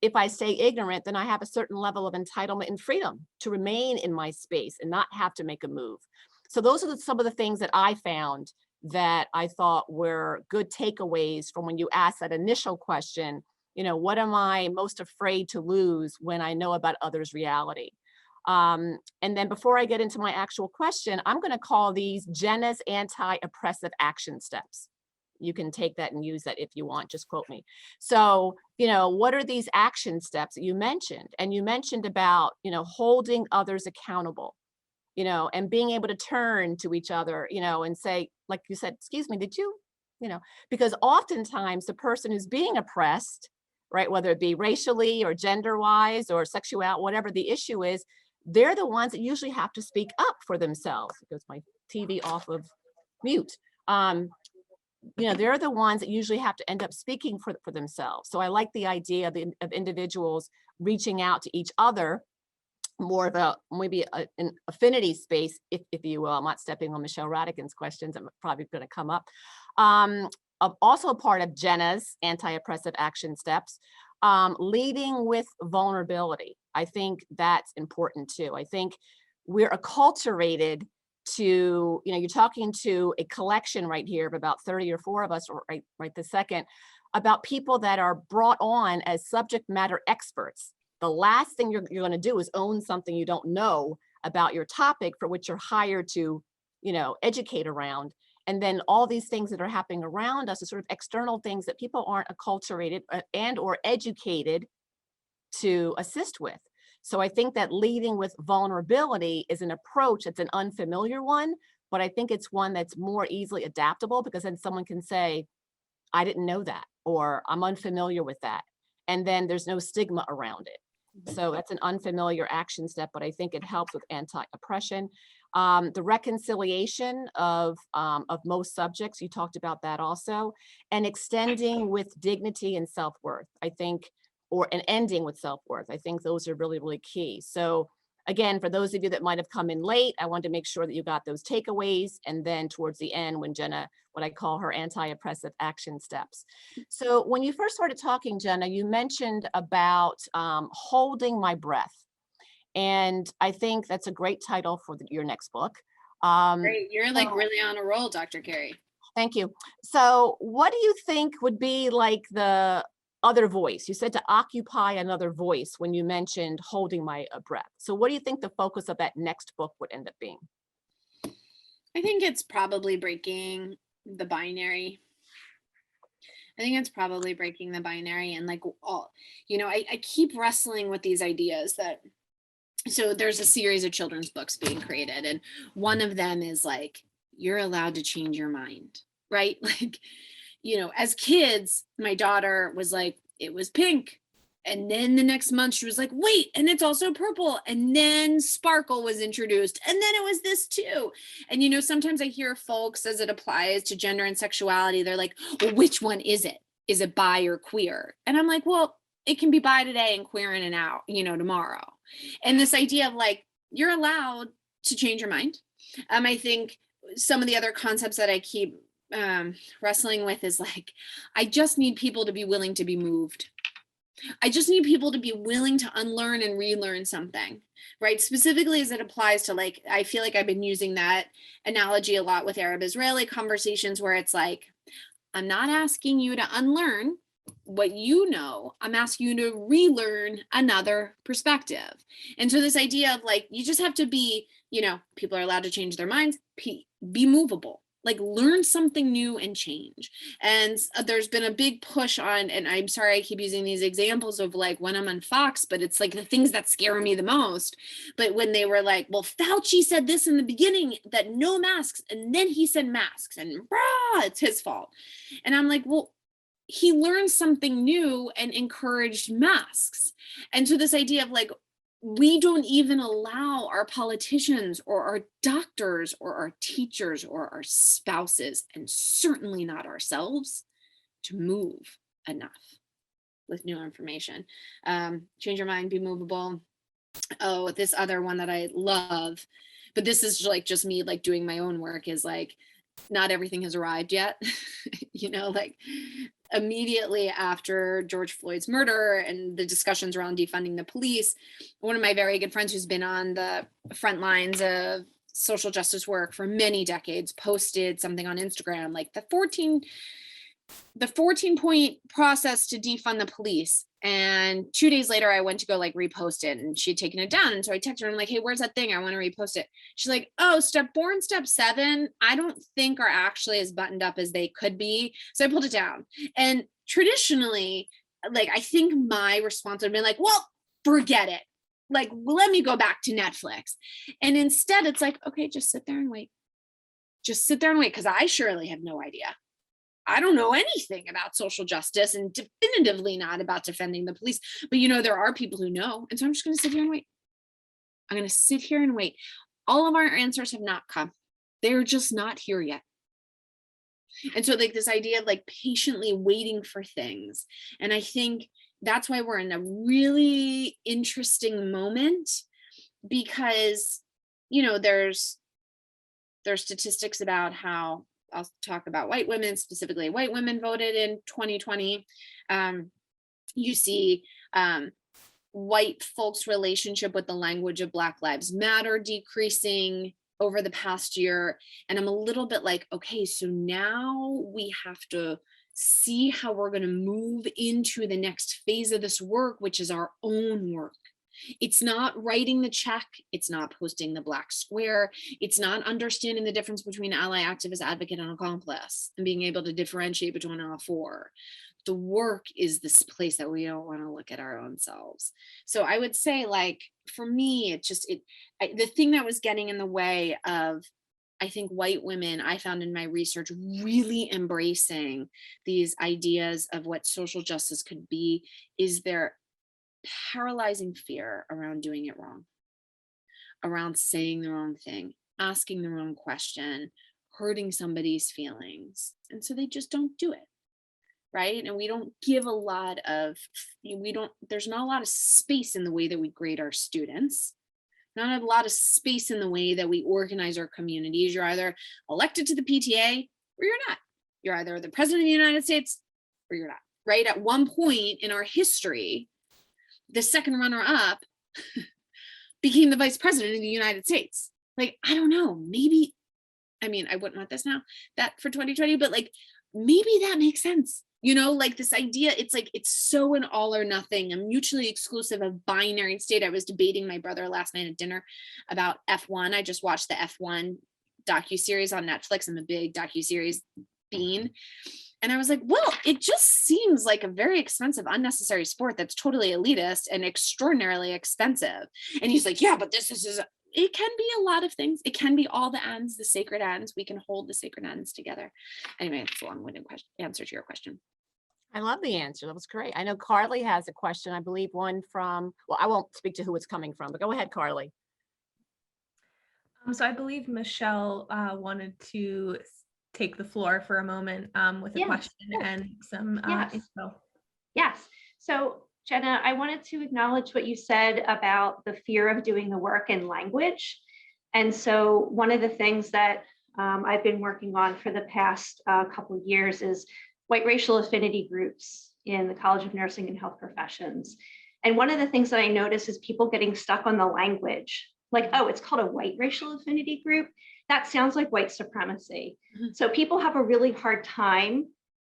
if I stay ignorant, then I have a certain level of entitlement and freedom to remain in my space and not have to make a move. So those are some of the things that I found that I thought were good takeaways from when you asked that initial question, you know, what am I most afraid to lose when I know about others' reality? And then before I get into my actual question, I'm going to call these Jenna's anti-oppressive action steps. You can take that and use that if you want, just quote me. So, you know, what are these action steps that you mentioned? And you mentioned about, you know, holding others accountable, you know, and being able to turn to each other, you know, and say, like you said, excuse me, did you, you know, because oftentimes the person who's being oppressed, right, whether it be racially or gender wise or sexual, whatever the issue is, they're the ones that usually have to speak up for themselves. It goes my TV off of mute. You know, they're the ones that usually have to end up speaking for themselves. So I like the idea of individuals reaching out to each other more of a, maybe an affinity space, if you will. I'm not stepping on Michelle Radigan's questions. I'm probably going to come up. Also a part of Jenna's anti-oppressive action steps, leading with vulnerability. I think that's important too. I think we're acculturated to, you're talking to a collection right here of about 30 or 4 of us, or right this second, about people that are brought on as subject matter experts. The last thing you're going to do is own something you don't know about your topic for which you're hired to, educate around. And then all these things that are happening around us are sort of external things that people aren't acculturated and or educated to assist with. So I think that leading with vulnerability is an approach that's an unfamiliar one, but I think it's one that's more easily adaptable, because then someone can say, I didn't know that, or I'm unfamiliar with that. And then there's no stigma around it. So that's an unfamiliar action step, but I think it helps with anti-oppression. The reconciliation of most subjects, you talked about that also, and extending with dignity and self-worth, I think, and ending with self-worth. I think those are really, really key. So again, for those of you that might have come in late, I wanted to make sure that you got those takeaways. And then towards the end, when Jenna, what I call her anti-oppressive action steps. So when you first started talking, Jenna, you mentioned about holding my breath. And I think that's a great title for your next book. Great, you're like really on a roll, Dr. Carey. Thank you. So what do you think would be like the other voice? You said to occupy another voice when you mentioned holding my breath. So what do you think the focus of that next book would end up being? I think it's probably breaking the binary. And like all, I keep wrestling with these ideas that, so there's a series of children's books being created, and one of them is like, you're allowed to change your mind, right? Like, as kids, my daughter was like, it was pink. And then the next month she was like, wait, and it's also purple. And then sparkle was introduced. And then it was this too. And, sometimes I hear folks, as it applies to gender and sexuality, they're like, well, which one is it? Is it bi or queer? And I'm like, well, it can be bi today and queer in and out, tomorrow. And this idea of like, you're allowed to change your mind. I think some of the other concepts that I keep wrestling with is like, I just need people to be willing to be moved. I just need people to be willing to unlearn and relearn something, right? Specifically as it applies to like, I feel like I've been using that analogy a lot with Arab-Israeli conversations, where it's like, I'm not asking you to unlearn what you know, I'm asking you to relearn another perspective. And so this idea of like, you just have to be, people are allowed to change their minds, be movable. Like learn something new and change. And there's been a big push on, and I'm sorry I keep using these examples of like when I'm on Fox, but it's like the things that scare me the most. But when they were like, well, Fauci said this in the beginning, that no masks, and then he said masks, and rah, it's his fault. And I'm like, well, he learned something new and encouraged masks. And so this idea of like, we don't even allow our politicians or our doctors or our teachers or our spouses, and certainly not ourselves, to move enough with new information. Change your mind, be movable. Oh, this other one that I love, but this is like just me like doing my own work, is like, not everything has arrived yet. Like immediately after George Floyd's murder and the discussions around defunding the police, one of my very good friends who's been on the front lines of social justice work for many decades posted something on Instagram, like the 14-point process to defund the police. And 2 days later, I went to go like repost it, and she had taken it down. And so I texted her, I'm like, hey, where's that thing? I want to repost it. She's like, oh, step 4 and step 7, I don't think are actually as buttoned up as they could be. So I pulled it down. And traditionally, like, I think my response would have been like, well, forget it. Like, let me go back to Netflix. And instead it's like, okay, just sit there and wait. Just sit there and wait. Cause I surely have no idea. I don't know anything about social justice, and definitively not about defending the police, but there are people who know. And so I'm just going to sit here and wait. I'm going to sit here and wait. All of our answers have not come. They're just not here yet. And so like this idea of like patiently waiting for things. And I think that's why we're in a really interesting moment because, you know, there's statistics about how, I'll talk about white women, specifically white women voted in 2020. You see white folks' relationship with the language of Black Lives Matter decreasing over the past year. And I'm a little bit like, okay, so now we have to see how we're going to move into the next phase of this work, which is our own work. It's not writing the check. It's not posting the black square. It's not understanding the difference between ally, activist, advocate, and accomplice, and being able to differentiate between all four. The work is this place that we don't want to look at our own selves. So I would say, like, for me, the thing that was getting in the way of, I think, white women, I found in my research, really embracing these ideas of what social justice could be, is their paralyzing fear around doing it wrong, around saying the wrong thing, asking the wrong question, hurting somebody's feelings. And so they just don't do it. Right. And we don't give a lot of, there's not a lot of space in the way that we grade our students, not a lot of space in the way that we organize our communities. You're either elected to the PTA or you're not. You're either the president of the United States or you're not. Right. At one point in our history, the second runner up became the vice president of the United States. Like, I don't know, maybe, I mean, I wouldn't want this now, that for 2020, but like, maybe that makes sense. You know, like this idea, it's like, it's so an all or nothing, a mutually exclusive, a binary state. I was debating my brother last night at dinner about F1. I just watched the F1 docuseries on Netflix. I'm a big docuseries bean. And I was like, well, it just seems like a very expensive, unnecessary sport that's totally elitist and extraordinarily expensive. And he's like, yeah, but this is, it can be a lot of things. It can be all the ends, the sacred ends. We can hold the sacred ends together. Anyway, it's a long-winded answer to your question. I love the answer. That was great. I know Carly has a question, I believe one from, well, I won't speak to who it's coming from, but go ahead, Carly. So I believe Michelle wanted to take the floor for a moment with a question and some info. Yes. So Jenna, I wanted to acknowledge what you said about the fear of doing the work in language. And so one of the things that I've been working on for the past couple of years is white racial affinity groups in the College of Nursing and Health Professions. And one of the things that I notice is people getting stuck on the language, like, oh, it's called a white racial affinity group. That sounds like white supremacy. Mm-hmm. So people have a really hard time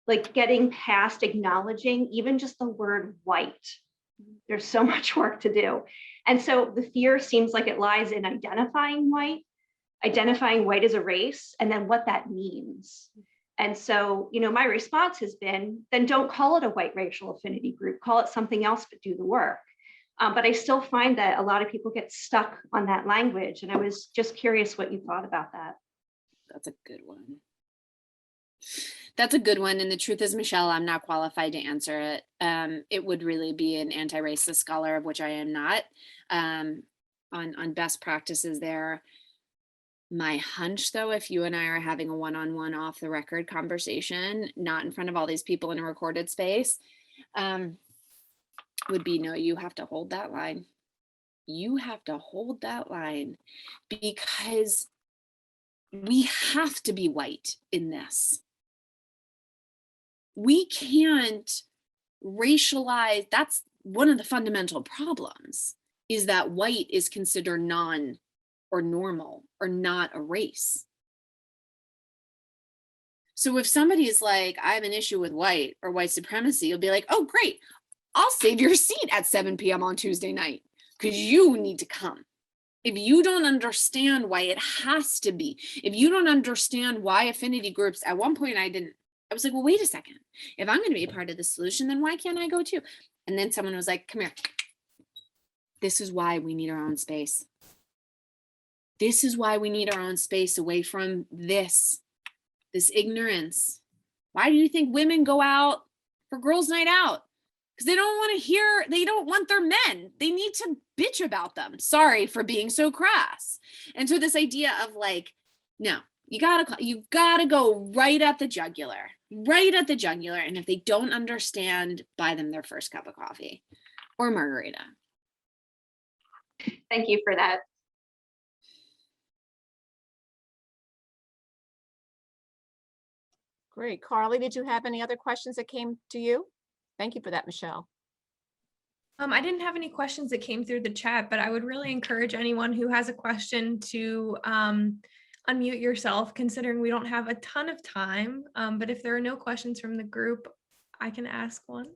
like getting past acknowledging even just the word white. There's so much work to do. And so the fear seems like it lies in identifying white as a race, and then what that means. And so, you know, my response has been, then don't call it a white racial affinity group, call it something else, but do the work. But I still find that a lot of people get stuck on that language. And I was just curious what you thought about that. That's a good one. That's a good one. And the truth is, Michelle, I'm not qualified to answer it. It would really be an anti-racist scholar, of which I am not, on best practices there. My hunch, though, if you and I are having a one-on-one off the record conversation, not in front of all these people in a recorded space, would be, no, you have to hold that line. You have to hold that line, because we have to be white in this. We can't racialize. That's one of the fundamental problems, is that white is considered non or normal or not a race. So if somebody's like, I have an issue with white or white supremacy, you'll be like, oh, great. I'll save your seat at 7 p.m. on Tuesday night because you need to come. If you don't understand why it has to be, if you don't understand why affinity groups, at one point I was like, well, wait a second. If I'm going to be a part of the solution, then why can't I go too? And then someone was like, come here. This is why we need our own space. This is why we need our own space away from this ignorance. Why do you think women go out for girls' night out? Because they don't want to hear, they don't want their men. They need to bitch about them. Sorry for being so crass. And so this idea of like, no, you gotta go right at the jugular. And if they don't understand, buy them their first cup of coffee or margarita. Thank you for that. Great. Carly, did you have any other questions that came to you? Thank you for that, Michelle. I didn't have any questions that came through the chat, but I would really encourage anyone who has a question to unmute yourself, considering we don't have a ton of time. But if there are no questions from the group, I can ask one.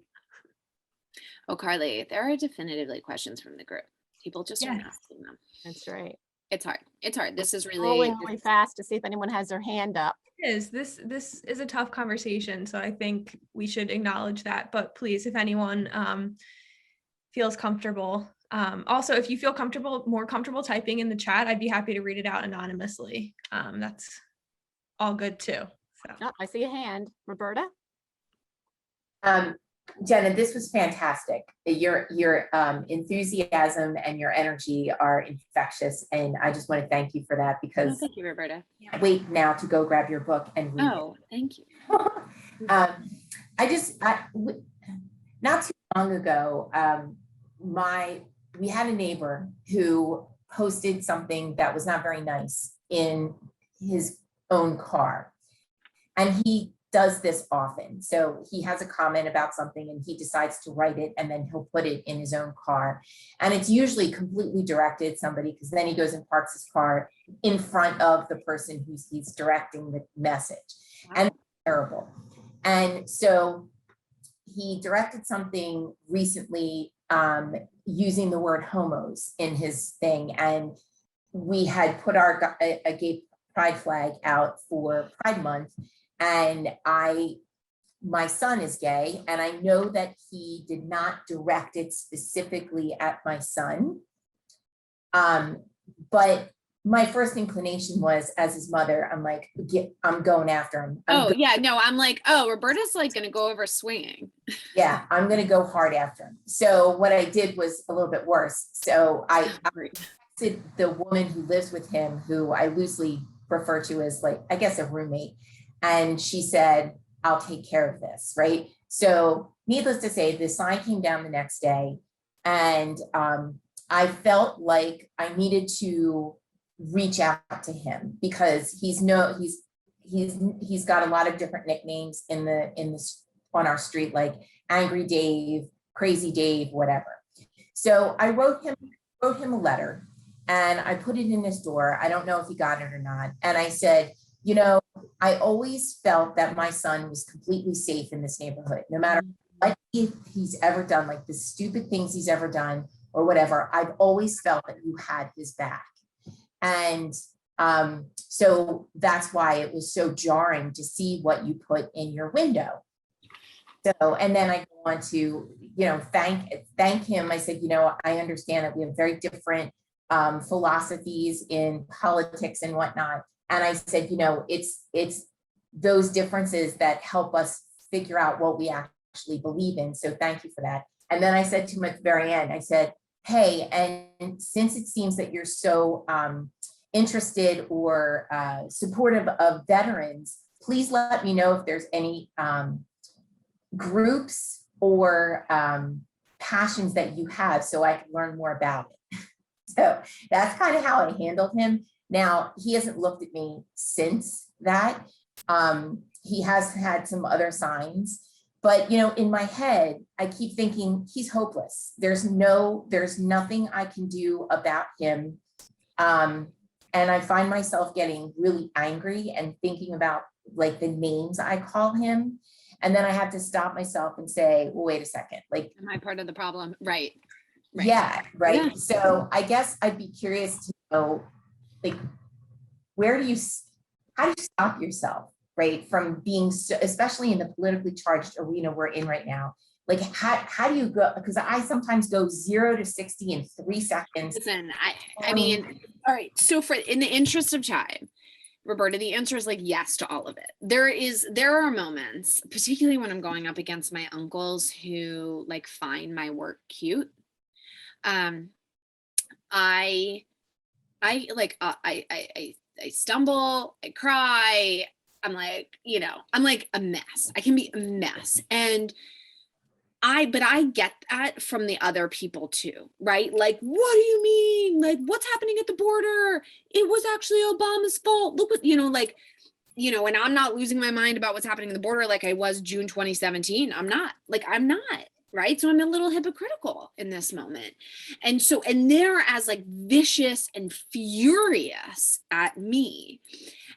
Oh, Carly, there are definitively questions from the group. People just aren't Yes. asking them. That's right. It's hard. It's hard. This is Rolling really fast to see if anyone has their hand up. This is a tough conversation, so I think we should acknowledge that. But please, if anyone feels comfortable, also if you feel more comfortable typing in the chat, I'd be happy to read it out anonymously. That's all good too. So. Oh, I see a hand. Roberta? Jenna, this was fantastic. Your enthusiasm and your energy are infectious, and I just want to thank you for that, because thank you, Roberta. I wait now to go grab your book and read Oh, thank you. Not too long ago, we had a neighbor who posted something that was not very nice in his own car, and he does this often. So he has a comment about something and he decides to write it, and then he'll put it in his own car. And it's usually completely directed at somebody, because then he goes and parks his car in front of the person he's directing the message. Wow. And it's terrible. And so he directed something recently using the word homos in his thing. And we had put a gay pride flag out for Pride Month. And my son is gay, and I know that he did not direct it specifically at my son. But my first inclination was, as his mother, I'm like, I'm going after him. I'm like, oh, Roberta's like going to go over swinging. Yeah, I'm going to go hard after him. So what I did was a little bit worse. So I texted the woman who lives with him, who I loosely refer to as, like, I guess, a roommate. And she said, I'll take care of this, right? So needless to say, the sign came down the next day, and I felt like I needed to reach out to him, because he's got a lot of different nicknames on our street, like Angry Dave, Crazy Dave, whatever. So I wrote him a letter, and I put it in his door. I don't know if he got it or not. And I said, I always felt that my son was completely safe in this neighborhood, no matter what he's ever done, like the stupid things he's ever done or whatever. I've always felt that you had his back. And so that's why it was so jarring to see what you put in your window. So, and then I go on to, thank him. I said, I understand that we have very different philosophies in politics and whatnot. And I said, it's those differences that help us figure out what we actually believe in. So thank you for that. And then I said to him at the very end, I said, hey, and since it seems that you're so interested or supportive of veterans, please let me know if there's any groups or passions that you have, so I can learn more about it. So that's kind of how I handled him. Now, he hasn't looked at me since that. He has had some other signs, but in my head, I keep thinking he's hopeless. There's nothing I can do about him. And I find myself getting really angry and thinking about, like, the names I call him. And then I have to stop myself and say, well, wait a second, like, am I part of the problem? Right. Yeah, right. Yeah. So I guess I'd be curious to know, like, how do you stop yourself, right, from being so, especially in the politically charged arena we're in right now? Like, how do you go? Because I sometimes go 0 to 60 in 3 seconds. Listen, I mean, all right. So in the interest of time, Roberta, the answer is, like, yes to all of it. There are moments, particularly when I'm going up against my uncles who, like, find my work cute. I stumble, I cry. I'm like a mess. I can be a mess. And but I get that from the other people too, right? Like, what do you mean? Like, what's happening at the border? It was actually Obama's fault. Look what, like, and I'm not losing my mind about what's happening in the border like I was June 2017. I'm not, right? So I'm a little hypocritical in this moment. And they're as like vicious and furious at me.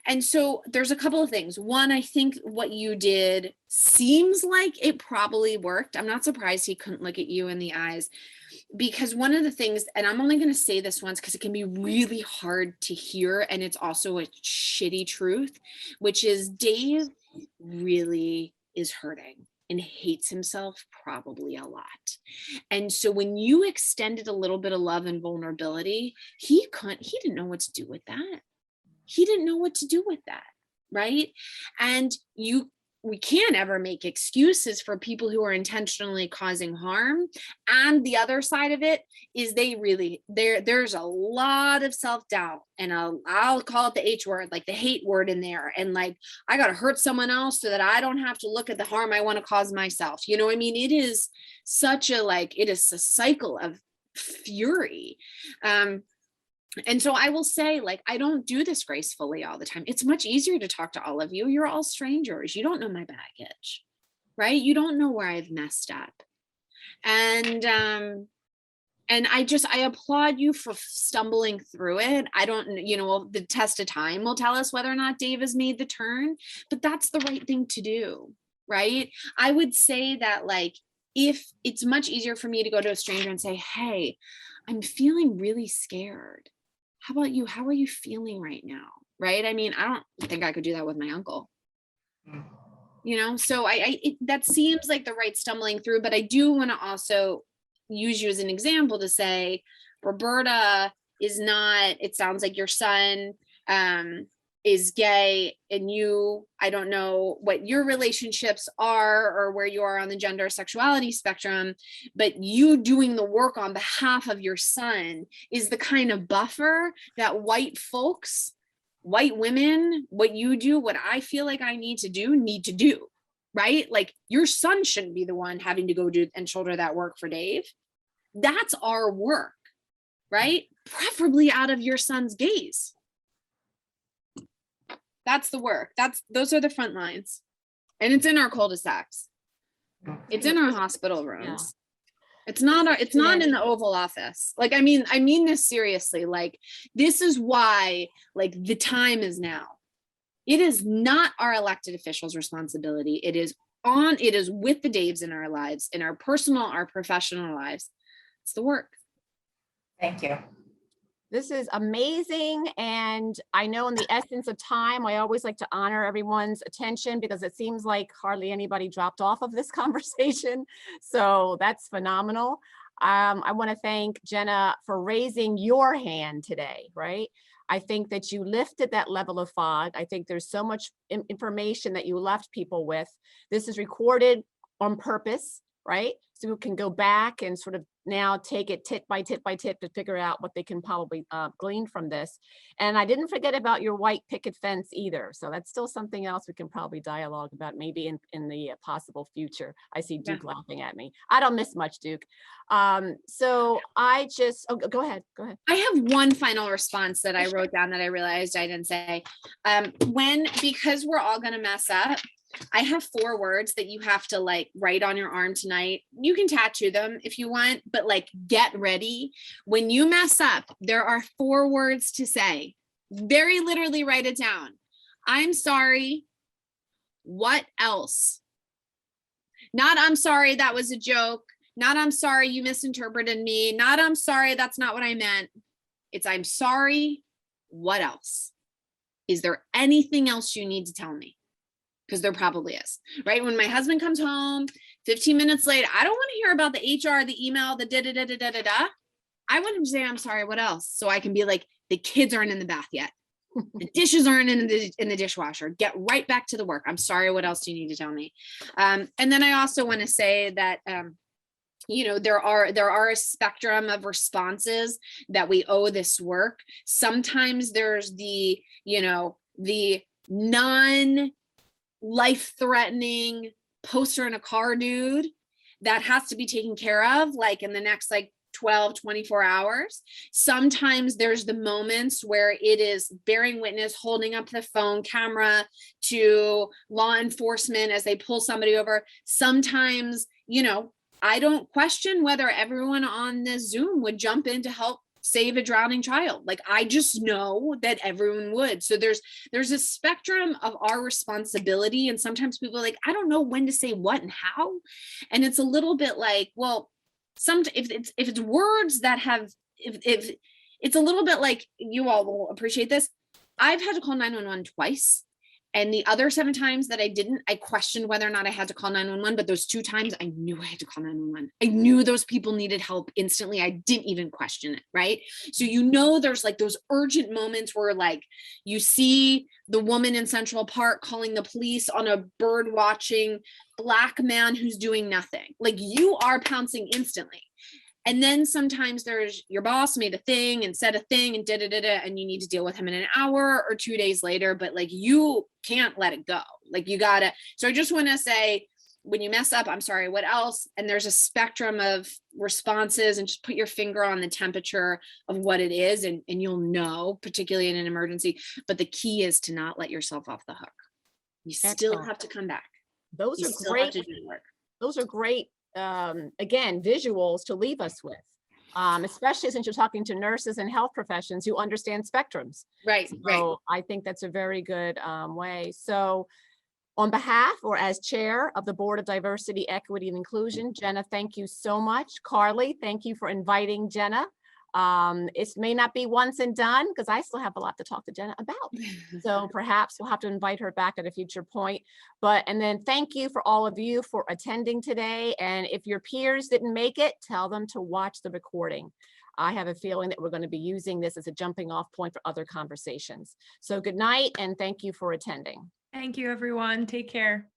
And so there's a couple of things. One, I think what you did seems like it probably worked. I'm not surprised he couldn't look at you in the eyes, because one of the things, and I'm only going to say this once because it can be really hard to hear, and it's also a shitty truth, which is Dave really is hurting and hates himself probably a lot. And so when you extended a little bit of love and vulnerability, he didn't know what to do with that. He didn't know what to do with that, right? And we can't ever make excuses for people who are intentionally causing harm. And the other side of it is there's a lot of self-doubt, and I'll call it the H word, like the hate word in there. And like, I got to hurt someone else so that I don't have to look at the harm I want to cause myself. You know what I mean? It is it is a cycle of fury. And so I will say, like, I don't do this gracefully all the time. It's much easier to talk to all of you. You're all strangers. You don't know my baggage, right? You don't know where I've messed up. And I applaud you for stumbling through it. I don't, the test of time will tell us whether or not Dave has made the turn, but that's the right thing to do, right? I would say that, like, if it's much easier for me to go to a stranger and say, hey, I'm feeling really scared. How about you? How are you feeling right now? Right? I mean, I don't think I could do that with my uncle. So that seems like the right stumbling through, but I do want to also use you as an example to say, Roberta is not, it sounds like your son is gay, and I don't know what your relationships are or where you are on the gender sexuality spectrum, but you doing the work on behalf of your son is the kind of buffer that white women, what you do, what I feel like I need to do, right? Like, your son shouldn't be the one having to go do and shoulder that work for Dave. That's our work, right? Preferably out of your son's gaze. That's the work. Those are the front lines. And it's in our cul-de-sacs. It's in our hospital rooms. Yeah. It's not in the Oval Office. Like, I mean this seriously. Like, this is why, like, the time is now. It is not our elected officials' responsibility. It is with the Daves in our lives, in our personal, our professional lives. It's the work. Thank you. This is amazing. And I know in the essence of time, I always like to honor everyone's attention because it seems like hardly anybody dropped off of this conversation. So that's phenomenal. I want to thank Jenna for raising your hand today, right? I think that you lifted that level of fog. I think there's so much information that you left people with. This is recorded on purpose, right? So we can go back and sort of now take it tit by tit by tit to figure out what they can probably glean from this. And I didn't forget about your white picket fence either. So that's still something else we can probably dialogue about maybe in the possible future. I see Duke laughing at me. I don't miss much, Duke. So I just, go ahead. I have one final response that I wrote down that I realized I didn't say. Because we're all gonna mess up, I have 4 words that you have to, like, write on your arm tonight. You can tattoo them if you want, but, like, get ready. When you mess up, there are 4 words to say. Very literally write it down. I'm sorry. What else? Not I'm sorry, that was a joke. Not I'm sorry, you misinterpreted me. Not I'm sorry, that's not what I meant. It's I'm sorry. What else? Is there anything else you need to tell me? Because there probably is, right? When my husband comes home 15 minutes late, I don't want to hear about the HR, the email, the da-da-da-da-da-da-da. I want him to say, I'm sorry, what else? So I can be like, the kids aren't in the bath yet. The dishes aren't in the dishwasher. Get right back to the work. I'm sorry, what else do you need to tell me? And then I also want to say that, there are a spectrum of responses that we owe this work. Sometimes there's the non-life-threatening poster in a car dude that has to be taken care of like in the next like 12, 24 hours. Sometimes there's the moments where it is bearing witness, holding up the phone camera to law enforcement as they pull somebody over. Sometimes, you know, I don't question whether everyone on this Zoom would jump in to help save a drowning child. Like, I just know that everyone would. So there's a spectrum of our responsibility. And sometimes people are like, I don't know when to say what and how. And it's a little bit like, well, if it's words that have, if it's a little bit like, you all will appreciate this. I've had to call 911 twice. And the other 7 times that I didn't, I questioned whether or not I had to call 911, but those 2 times I knew I had to call 911. I knew those people needed help instantly. I didn't even question it, right? So, you know, there's like those urgent moments where like you see the woman in Central Park calling the police on a bird watching Black man who's doing nothing. Like, you are pouncing instantly. And then sometimes there's your boss made a thing and said a thing and and you need to deal with him in an hour or 2 days later, but like, you can't let it go. Like, you gotta, so I just want to say, when you mess up, I'm sorry, what else? And there's a spectrum of responses, and just put your finger on the temperature of what it is. And you'll know, particularly in an emergency, but the key is to not let yourself off the hook. You still Excellent. have to come back. Those You are still have great. to do the work. Those are great, again, visuals to leave us with, especially since you're talking to nurses and health professions who understand spectrums. Right, right. So I think that's a very good way. So on behalf, or as chair of the Board of Diversity, Equity, and Inclusion, Jenna, thank you so much. Carly, thank you for inviting Jenna. It may not be once and done, because I still have a lot to talk to Jenna about. So perhaps we'll have to invite her back at a future point. And then thank you for all of you for attending today. And if your peers didn't make it, tell them to watch the recording. I have a feeling that we're going to be using this as a jumping off point for other conversations. So good night, and thank you for attending. Thank you, everyone. Take care.